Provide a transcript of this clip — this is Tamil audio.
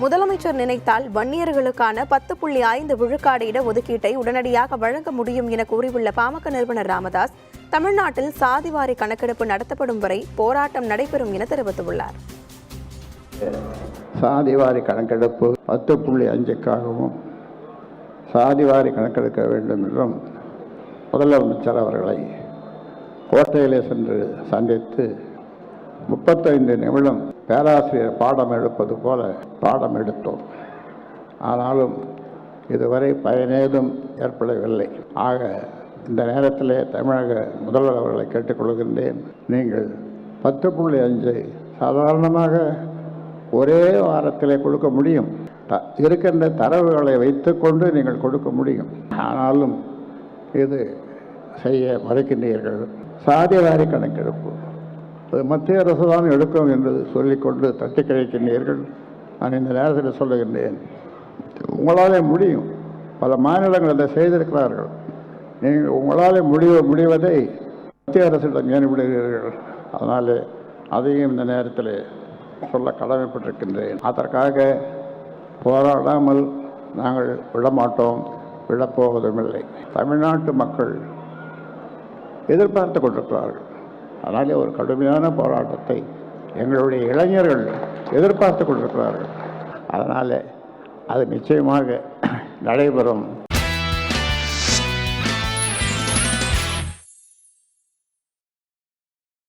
முதலமைச்சர் நினைத்தால் வன்னியர்களுக்கான 10.5 விழுக்காடு இட ஒதுக்கீட்டை உடனடியாக வழங்க முடியும் என கூறியுள்ள பாமக நிறுவனர் ராமதாஸ், தமிழ்நாட்டில் சாதிவாரி கணக்கெடுப்பு நடத்தப்படும் வரை போராட்டம் நடைபெறும் என தெரிவித்துள்ளார். சாதிவாரி கணக்கெடுப்பு 10.5க்காகவும் சாதிவாரி கணக்கெடுக்க வேண்டும் என்றும் முதலமைச்சர் அவர்களை கோட்டையிலே சென்று சந்தித்து 35 நிமிடம் பேராசிரியர் பாடம் எடுப்பது போல பாடம் எடுத்தோம். ஆனாலும் இதுவரை பயனேதும் ஏற்படவில்லை. ஆக இந்த நேரத்திலே தமிழக முதல்வர் அவர்களை கேட்டுக்கொள்கின்றேன். நீங்கள் 10.5 சாதாரணமாக ஒரே வாரத்திலே கொடுக்க முடியும். இருக்கின்ற தரவுகளை வைத்துக்கொண்டு நீங்கள் கொடுக்க முடியும். ஆனாலும் இது செய்ய மறுக்கின்றீர்கள். சாதிவாரி கணக்கெடுப்பு அது மத்திய அரசு தான் எடுக்கும் என்று சொல்லிக்கொண்டு தட்டி கழிக்கின்றீர்கள். நான் இந்த நேரத்தில் சொல்லுகின்றேன், உங்களாலே முடியும். பல மாநிலங்கள் அதை செய்திருக்கிறார்கள். நீங்கள் உங்களால் முடிவதை மத்திய அரசிடம் ஏன் விடுகிறீர்கள்? அதனால் அதையும் இந்த நேரத்தில் சொல்ல கடமைப்பட்டிருக்கின்றேன். அதற்காக போராடாமல் நாங்கள் விடமாட்டோம், விடப்போவதுமில்லை. தமிழ்நாட்டு மக்கள் எதிர்பார்த்து கொண்டிருக்கிறார்கள். அதனாலே ஒரு கடுமையான போராட்டத்தை எங்களுடைய இளைஞர்கள் எதிர்பார்த்து கொண்டிருக்கிறார்கள். அதனால் அது நிச்சயமாக நடைபெறும்.